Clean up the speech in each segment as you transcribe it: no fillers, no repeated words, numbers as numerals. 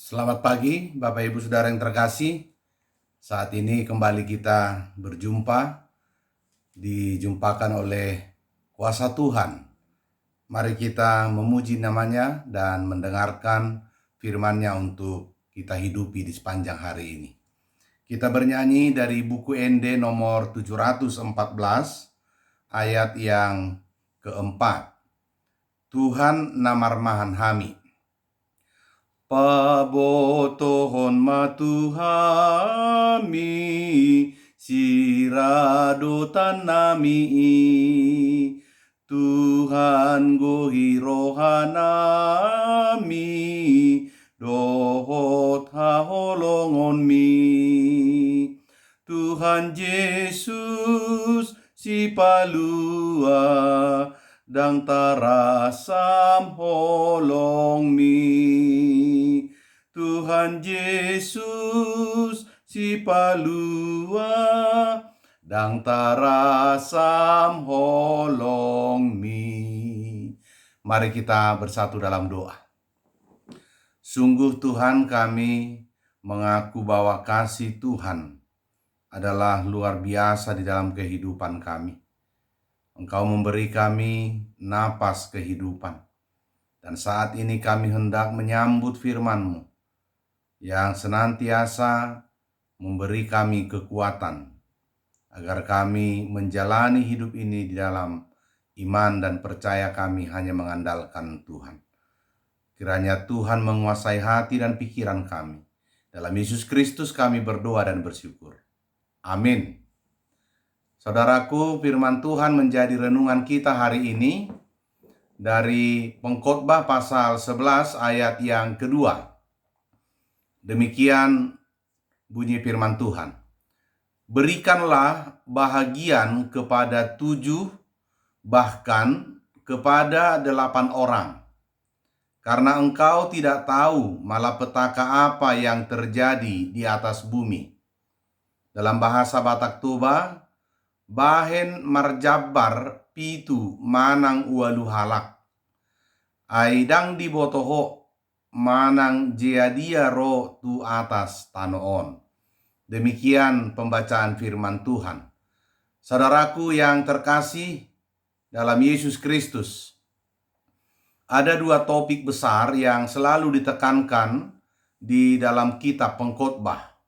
Selamat pagi, Bapak Ibu Saudara yang terkasih. Saat ini kembali kita berjumpa, dijumpakan oleh kuasa Tuhan. Mari kita memuji namanya dan mendengarkan firman-Nya untuk kita hidupi di sepanjang hari ini. Kita bernyanyi dari buku ND nomor 714, ayat yang keempat. Tuhan namarmahan hami. Pabotohon matuhami sirado tanami Tuhan gohi rohanami dohot haholongon mi Tuhan Yesus si palua dang tarasam holong mi Tuhan Yesus si palua dang tarasam holong mi. Mari kita bersatu dalam doa. Sungguh Tuhan, kami mengaku bahwa kasih Tuhan adalah luar biasa di dalam kehidupan kami. Engkau memberi kami napas kehidupan. Dan saat ini kami hendak menyambut firman-Mu yang senantiasa memberi kami kekuatan agar kami menjalani hidup ini di dalam iman dan percaya kami hanya mengandalkan Tuhan. Kiranya Tuhan menguasai hati dan pikiran kami. Dalam Yesus Kristus kami berdoa dan bersyukur. Amin. Saudaraku, firman Tuhan menjadi renungan kita hari ini dari Pengkhotbah pasal 11 ayat yang kedua. Demikian bunyi firman Tuhan. Berikanlah bahagian kepada 7, bahkan kepada 8 orang. Karena engkau tidak tahu malapetaka apa yang terjadi di atas bumi. Dalam bahasa Batak Toba, bahen marjabar pitu manang ualu halak. Aidang dibotoho manang jiadia ro tu atas tanoon. Demikian pembacaan firman Tuhan. Saudaraku yang terkasih dalam Yesus Kristus, ada 2 topik besar yang selalu ditekankan di dalam kitab Pengkhotbah,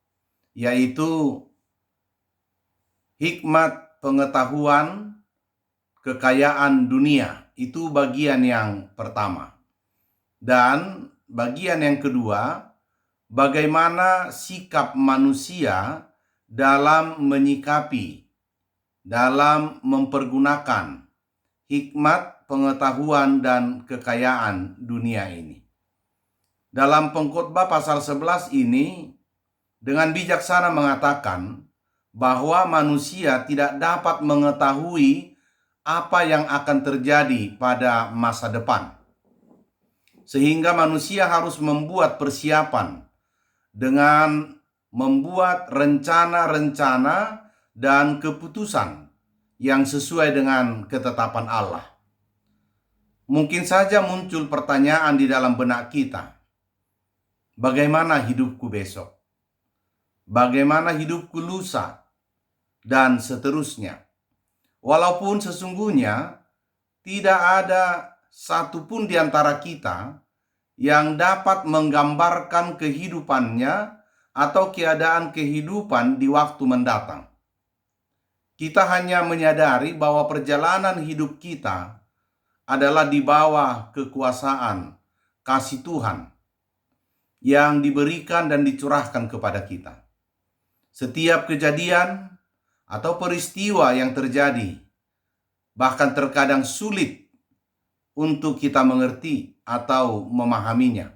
yaitu hikmat pengetahuan, kekayaan dunia. Itu bagian yang pertama. Dan bagian yang kedua, bagaimana sikap manusia dalam menyikapi, dalam mempergunakan hikmat, pengetahuan, dan kekayaan dunia ini. Dalam Pengkhotbah pasal 11 ini, dengan bijaksana mengatakan bahwa manusia tidak dapat mengetahui apa yang akan terjadi pada masa depan. Sehingga manusia harus membuat persiapan dengan membuat rencana-rencana dan keputusan yang sesuai dengan ketetapan Allah. Mungkin saja muncul pertanyaan di dalam benak kita. Bagaimana hidupku besok? Bagaimana hidupku lusa? Dan seterusnya. Walaupun sesungguhnya tidak ada satupun di antara kita yang dapat menggambarkan kehidupannya atau keadaan kehidupan di waktu mendatang. Kita hanya menyadari bahwa perjalanan hidup kita adalah di bawah kekuasaan kasih Tuhan yang diberikan dan dicurahkan kepada kita. Setiap kejadian atau peristiwa yang terjadi bahkan terkadang sulit untuk kita mengerti atau memahaminya.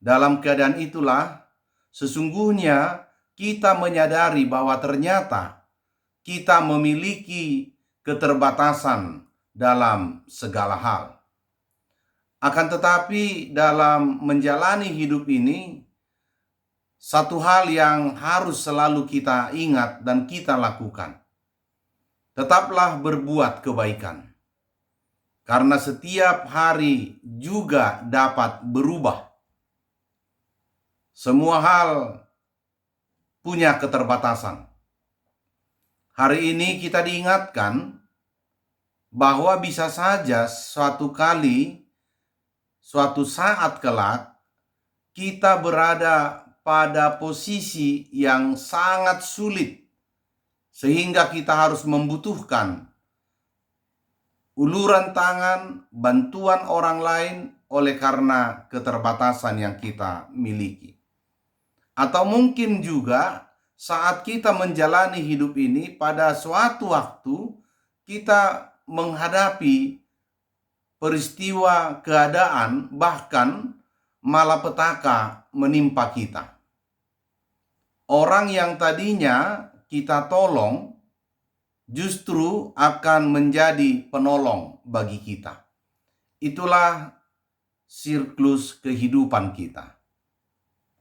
Dalam keadaan itulah, sesungguhnya kita menyadari bahwa ternyata kita memiliki keterbatasan dalam segala hal. Akan tetapi dalam menjalani hidup ini, satu hal yang harus selalu kita ingat dan kita lakukan. Tetaplah berbuat kebaikan. Karena setiap hari juga dapat berubah. Semua hal punya keterbatasan. Hari ini kita diingatkan bahwa bisa saja suatu kali, suatu saat kelak, kita berada pada posisi yang sangat sulit, sehingga kita harus membutuhkan uluran tangan, bantuan orang lain oleh karena keterbatasan yang kita miliki. Atau mungkin juga saat kita menjalani hidup ini, pada suatu waktu kita menghadapi peristiwa, keadaan, bahkan malapetaka menimpa kita. Orang yang tadinya kita tolong justru akan menjadi penolong bagi kita. Itulah siklus kehidupan kita.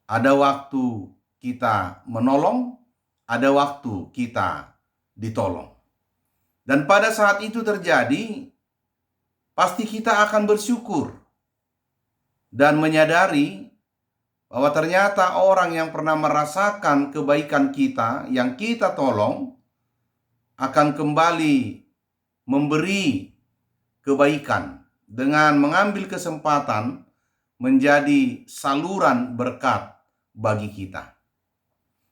Ada waktu kita menolong, ada waktu kita ditolong. Dan pada saat itu terjadi, pasti kita akan bersyukur dan menyadari bahwa ternyata orang yang pernah merasakan kebaikan kita, yang kita tolong, akan kembali memberi kebaikan dengan mengambil kesempatan menjadi saluran berkat bagi kita,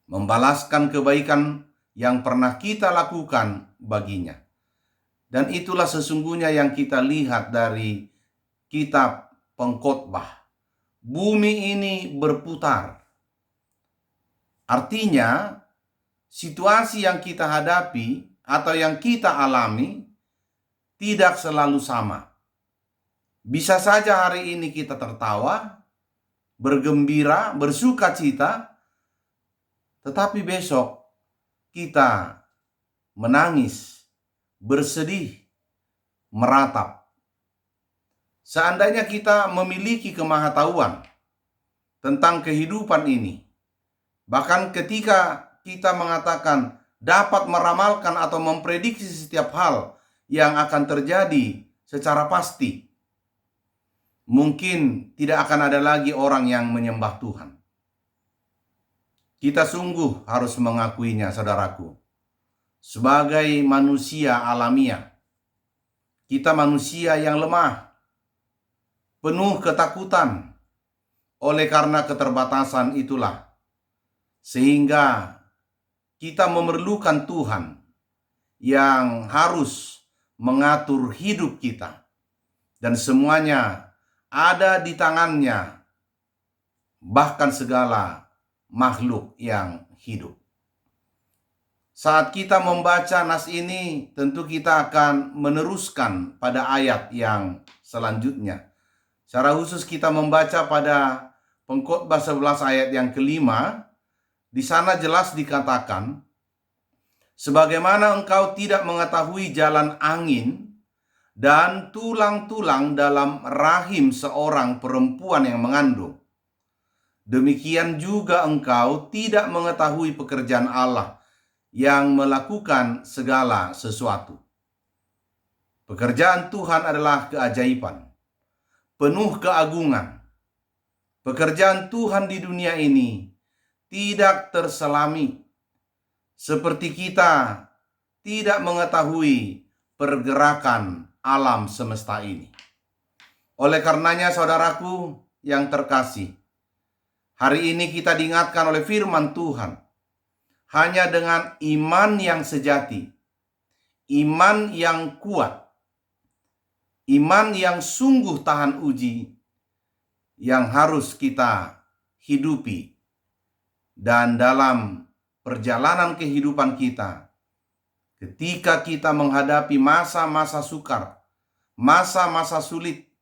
membalaskan kebaikan yang pernah kita lakukan baginya. Dan itulah sesungguhnya yang kita lihat dari kitab Pengkhotbah. Bumi ini berputar. Artinya, situasi yang kita hadapi atau yang kita alami tidak selalu sama. Bisa saja hari ini kita tertawa, bergembira, bersuka cita, tetapi besok kita menangis, bersedih, meratap. Seandainya kita memiliki kemahatauan tentang kehidupan ini, bahkan ketika kita mengatakan dapat meramalkan atau memprediksi setiap hal yang akan terjadi secara pasti, mungkin tidak akan ada lagi orang yang menyembah Tuhan. Kita sungguh harus mengakuinya, saudaraku. Sebagai manusia alamiah, kita manusia yang lemah, penuh ketakutan. Oleh karena keterbatasan itulah, sehingga kita memerlukan Tuhan yang harus mengatur hidup kita. Dan semuanya ada di tangannya, bahkan segala makhluk yang hidup. Saat kita membaca nas ini, tentu kita akan meneruskan pada ayat yang selanjutnya. Secara khusus kita membaca pada Pengkhotbah 11 ayat yang kelima. Di sana jelas dikatakan, sebagaimana engkau tidak mengetahui jalan angin dan tulang-tulang dalam rahim seorang perempuan yang mengandung, demikian juga engkau tidak mengetahui pekerjaan Allah yang melakukan segala sesuatu. Pekerjaan Tuhan adalah keajaiban, penuh keagungan. Pekerjaan Tuhan di dunia ini tidak terselami, seperti kita tidak mengetahui pergerakan alam semesta ini. Oleh karenanya, saudaraku yang terkasih, hari ini kita diingatkan oleh firman Tuhan, hanya dengan iman yang sejati, iman yang kuat, iman yang sungguh tahan uji, yang harus kita hidupi. Dan dalam perjalanan kehidupan kita, ketika kita menghadapi masa-masa sukar, masa-masa sulit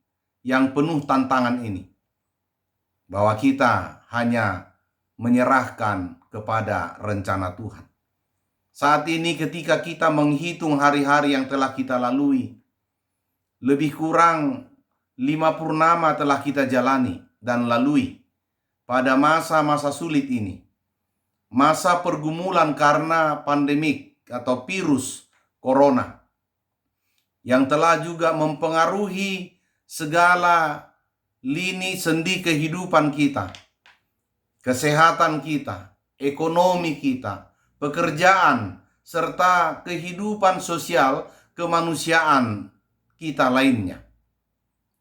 yang penuh tantangan ini, bahwa kita hanya menyerahkan kepada rencana Tuhan. Saat ini ketika kita menghitung hari-hari yang telah kita lalui, lebih kurang 5 purnama telah kita jalani dan lalui pada masa-masa sulit ini. Masa pergumulan karena pandemik atau virus corona yang telah juga mempengaruhi segala lini sendi kehidupan kita. kesehatan kita, ekonomi kita, pekerjaan, serta kehidupan sosial kemanusiaan kita lainnya.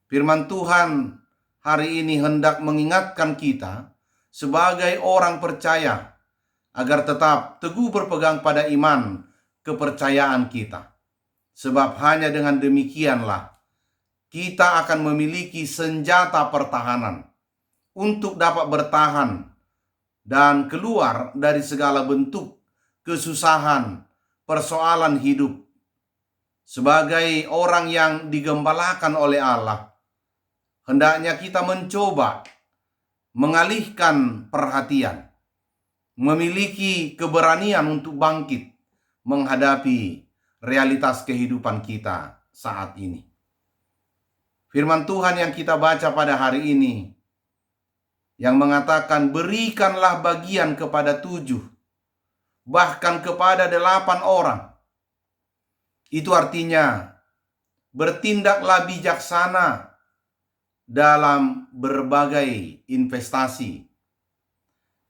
Firman Tuhan hari ini hendak mengingatkan kita sebagai orang percaya agar tetap teguh berpegang pada iman kepercayaan kita. Sebab hanya dengan demikianlah kita akan memiliki senjata pertahanan untuk dapat bertahan dan keluar dari segala bentuk kesusahan, persoalan hidup. Sebagai orang yang digembalakan oleh Allah, hendaknya kita mencoba mengalihkan perhatian, memiliki keberanian untuk bangkit menghadapi realitas kehidupan kita saat ini. Firman Tuhan yang kita baca pada hari ini yang mengatakan, berikanlah bagian kepada 7, bahkan kepada 8 orang. Itu artinya bertindaklah bijaksana dalam berbagai investasi.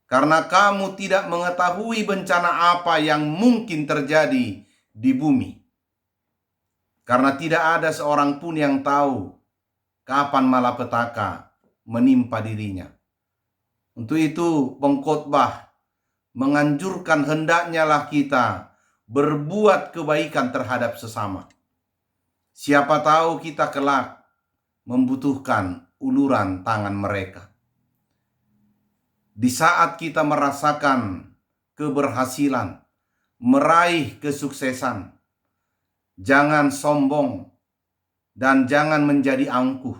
Karena kamu tidak mengetahui bencana apa yang mungkin terjadi di bumi. Karena tidak ada seorang pun yang tahu kapan malapetaka menimpa dirinya. Untuk itu pengkhotbah menganjurkan hendaknya lah kita berbuat kebaikan terhadap sesama. Siapa tahu kita kelak membutuhkan uluran tangan mereka. Di saat kita merasakan keberhasilan, meraih kesuksesan, jangan sombong dan jangan menjadi angkuh.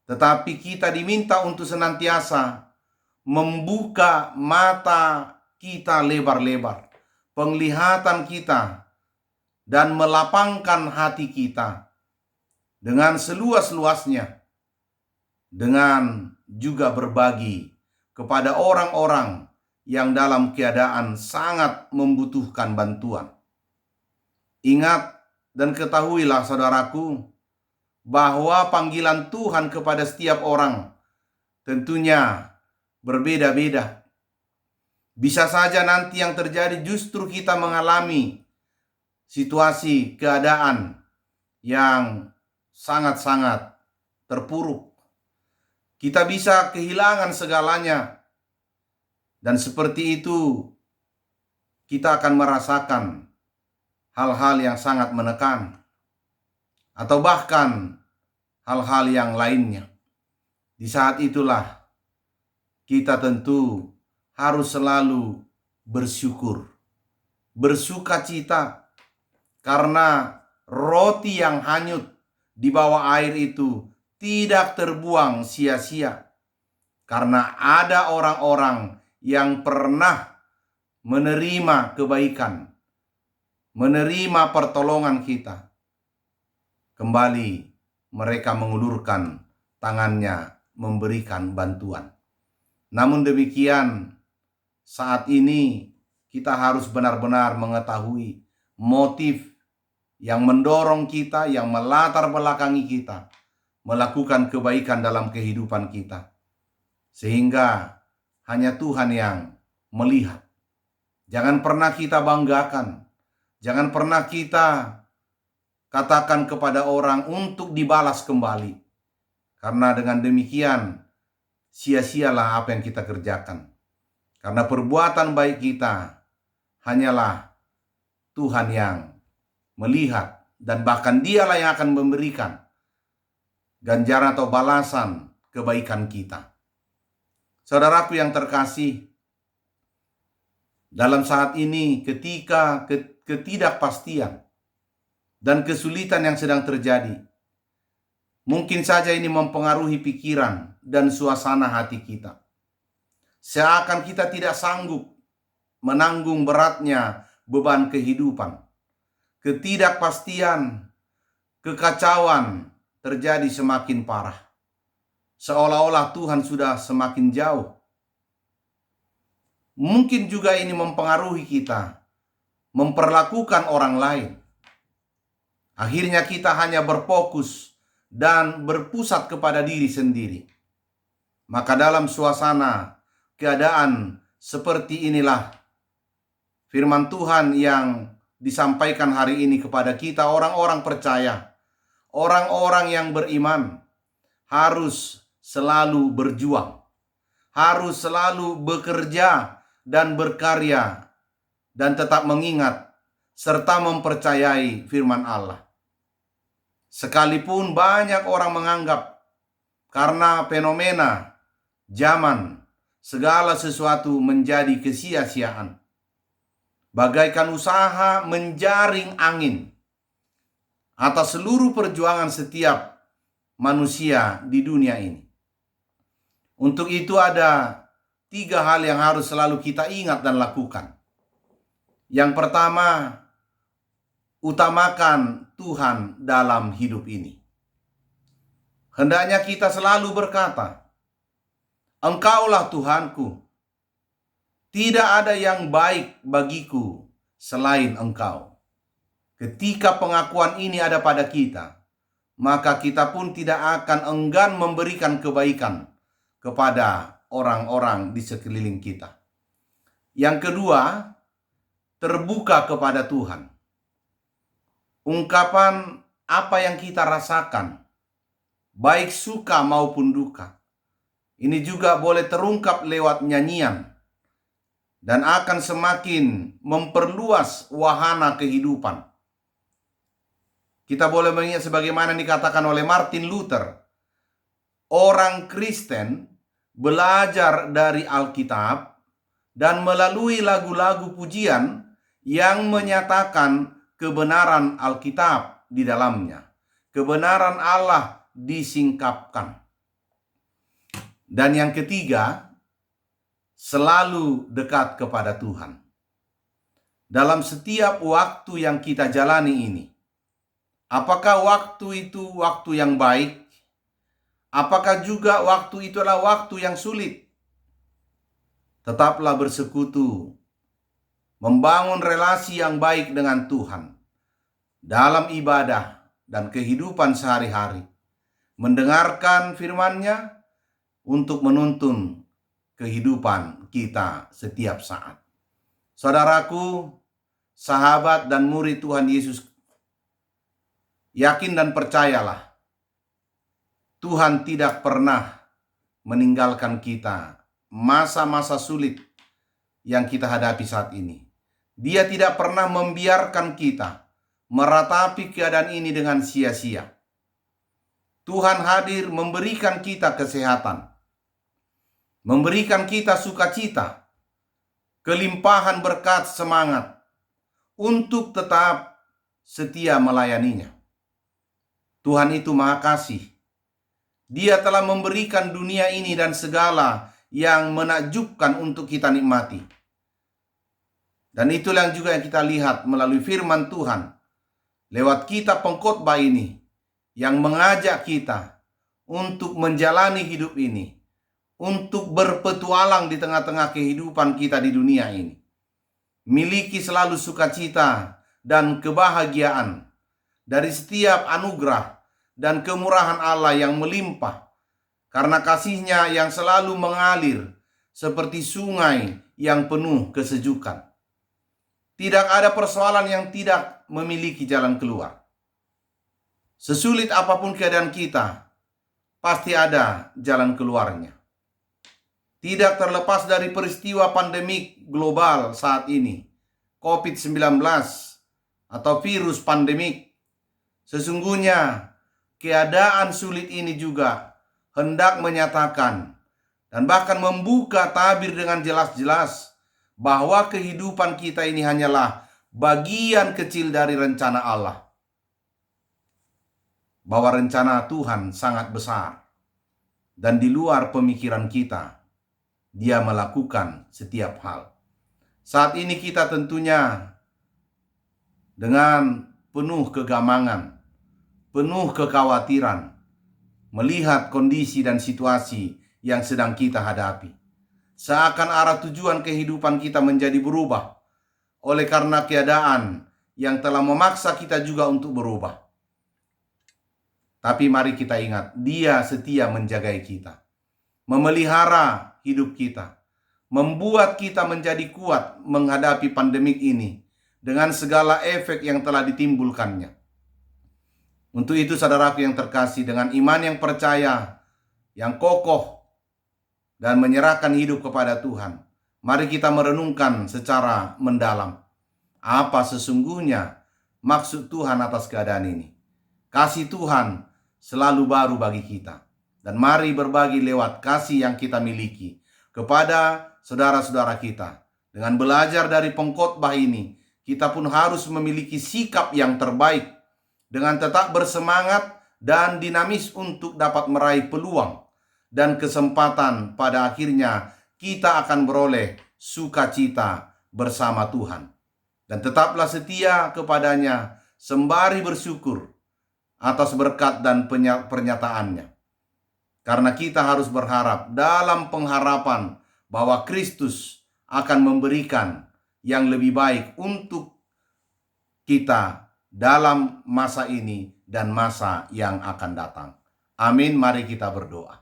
Tetapi kita diminta untuk senantiasa membuka mata kita lebar-lebar, penglihatan kita, dan melapangkan hati kita dengan seluas-luasnya, dengan juga berbagi kepada orang-orang yang dalam keadaan sangat membutuhkan bantuan. Ingat dan ketahuilah saudaraku, bahwa panggilan Tuhan kepada setiap orang tentunya berbeda-beda. Bisa saja nanti yang terjadi justru kita mengalami situasi keadaan yang sangat-sangat terpuruk. Kita bisa kehilangan segalanya. Dan seperti itu kita akan merasakan hal-hal yang sangat menekan. Atau bahkan hal-hal yang lainnya. Di saat itulah kita tentu harus selalu bersyukur, bersukacita, karena roti yang hanyut di bawah air itu tidak terbuang sia-sia. Karena ada orang-orang yang pernah menerima kebaikan, menerima pertolongan kita. Kembali mereka mengulurkan tangannya memberikan bantuan. Namun demikian, saat ini kita harus benar-benar mengetahui motif yang mendorong kita, yang melatar belakangi kita melakukan kebaikan dalam kehidupan kita. Sehingga hanya Tuhan yang melihat. Jangan pernah kita banggakan. Jangan pernah kita katakan kepada orang untuk dibalas kembali. Karena dengan demikian sia-sialah apa yang kita kerjakan. Karena perbuatan baik kita hanyalah Tuhan yang melihat, dan bahkan Dialah yang akan memberikan ganjaran atau balasan kebaikan kita. Saudaraku yang terkasih, dalam saat ini ketika ketidakpastian dan kesulitan yang sedang terjadi, mungkin saja ini mempengaruhi pikiran dan suasana hati kita. Seakan kita tidak sanggup menanggung beratnya beban kehidupan. Ketidakpastian, kekacauan terjadi semakin parah. Seolah-olah Tuhan sudah semakin jauh. Mungkin juga ini mempengaruhi kita memperlakukan orang lain. Akhirnya kita hanya berfokus dan berpusat kepada diri sendiri. Maka dalam suasana keadaan seperti inilah firman Tuhan yang disampaikan hari ini kepada kita orang-orang percaya, orang-orang yang beriman harus selalu berjuang, harus selalu bekerja dan berkarya dan tetap mengingat serta mempercayai firman Allah. Sekalipun banyak orang menganggap karena fenomena zaman segala sesuatu menjadi kesia-siaan, bagaikan usaha menjaring angin atas seluruh perjuangan setiap manusia di dunia ini. Untuk itu ada 3 hal yang harus selalu kita ingat dan lakukan. Yang pertama, utamakan Tuhan dalam hidup ini. Hendaknya kita selalu berkata, Engkaulah Tuhanku, tidak ada yang baik bagiku selain Engkau. Ketika pengakuan ini ada pada kita, maka kita pun tidak akan enggan memberikan kebaikan kepada orang-orang di sekeliling kita. Yang kedua, terbuka kepada Tuhan. Ungkapan apa yang kita rasakan, baik suka maupun duka, ini juga boleh terungkap lewat nyanyian dan akan semakin memperluas wahana kehidupan. Kita boleh mengingat sebagaimana dikatakan oleh Martin Luther, orang Kristen belajar dari Alkitab dan melalui lagu-lagu pujian yang menyatakan kebenaran Alkitab di dalamnya. Kebenaran Allah disingkapkan. Dan yang ketiga, selalu dekat kepada Tuhan. Dalam setiap waktu yang kita jalani ini, apakah waktu itu waktu yang baik? Apakah juga waktu itu adalah waktu yang sulit? Tetaplah bersekutu, membangun relasi yang baik dengan Tuhan dalam ibadah dan kehidupan sehari-hari, mendengarkan firman-Nya untuk menuntun kehidupan kita setiap saat. Saudaraku, sahabat dan murid Tuhan Yesus, yakin dan percayalah, Tuhan tidak pernah meninggalkan kita masa-masa sulit yang kita hadapi saat ini. Dia tidak pernah membiarkan kita meratapi keadaan ini dengan sia-sia. Tuhan hadir memberikan kita kesehatan, memberikan kita sukacita, kelimpahan berkat semangat untuk tetap setia melayaninya. Tuhan itu Maha Kasih. Dia telah memberikan dunia ini dan segala yang menakjubkan untuk kita nikmati. Dan itulah yang juga yang kita lihat melalui firman Tuhan lewat kitab pengkhotbah ini, yang mengajak kita untuk menjalani hidup ini, untuk berpetualang di tengah-tengah kehidupan kita di dunia ini. Miliki selalu sukacita dan kebahagiaan dari setiap anugerah dan kemurahan Allah yang melimpah, karena kasih-Nya yang selalu mengalir seperti sungai yang penuh kesejukan. Tidak ada persoalan yang tidak memiliki jalan keluar. Sesulit apapun keadaan kita, pasti ada jalan keluarnya. Tidak terlepas dari peristiwa pandemik global saat ini, COVID-19 atau virus pandemik, sesungguhnya keadaan sulit ini juga hendak menyatakan dan bahkan membuka tabir dengan jelas-jelas bahwa kehidupan kita ini hanyalah bagian kecil dari rencana Allah. Bahwa rencana Tuhan sangat besar dan di luar pemikiran kita. Dia melakukan setiap hal. Saat ini kita tentunya dengan penuh kegamangan, penuh kekhawatiran, melihat kondisi dan situasi yang sedang kita hadapi. Seakan arah tujuan kehidupan kita menjadi berubah oleh karena keadaan yang telah memaksa kita juga untuk berubah. Tapi mari kita ingat, Dia setia menjagai kita, memelihara hidup kita, membuat kita menjadi kuat menghadapi pandemik ini dengan segala efek yang telah ditimbulkannya. Untuk itu saudaraku yang terkasih, dengan iman yang percaya, yang kokoh, dan menyerahkan hidup kepada Tuhan, mari kita merenungkan secara mendalam apa sesungguhnya maksud Tuhan atas keadaan ini. Kasih Tuhan selalu baru bagi kita. Dan mari berbagi lewat kasih yang kita miliki kepada saudara-saudara kita. Dengan belajar dari pengkhotbah ini, kita pun harus memiliki sikap yang terbaik dengan tetap bersemangat dan dinamis untuk dapat meraih peluang dan kesempatan. Pada akhirnya kita akan beroleh sukacita bersama Tuhan. Dan tetaplah setia kepadanya sembari bersyukur atas berkat dan pernyataannya. Karena kita harus berharap dalam pengharapan bahwa Kristus akan memberikan yang lebih baik untuk kita dalam masa ini dan masa yang akan datang. Amin, mari kita berdoa.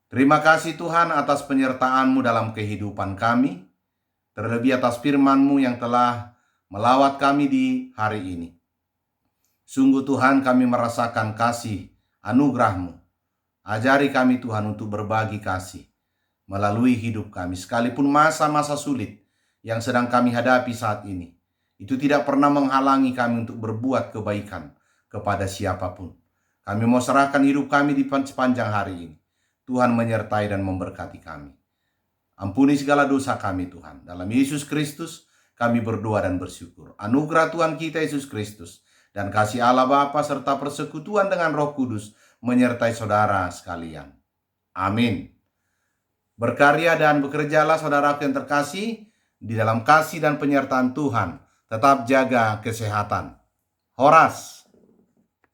Terima kasih Tuhan atas penyertaan-Mu dalam kehidupan kami, terlebih atas firman-Mu yang telah melawat kami di hari ini. Sungguh Tuhan, kami merasakan kasih anugerah-Mu. Ajari kami Tuhan untuk berbagi kasih melalui hidup kami, sekalipun masa-masa sulit yang sedang kami hadapi saat ini. Itu tidak pernah menghalangi kami untuk berbuat kebaikan kepada siapapun. Kami mau serahkan hidup kami di sepanjang hari ini. Tuhan menyertai dan memberkati kami. Ampuni segala dosa kami Tuhan. Dalam Yesus Kristus kami berdoa dan bersyukur. Anugerah Tuhan kita Yesus Kristus dan kasih Allah Bapa serta persekutuan dengan Roh Kudus menyertai saudara sekalian. Amin. Berkarya dan bekerjalah saudaraku yang terkasih di dalam kasih dan penyertaan Tuhan. Tetap jaga kesehatan. Horas.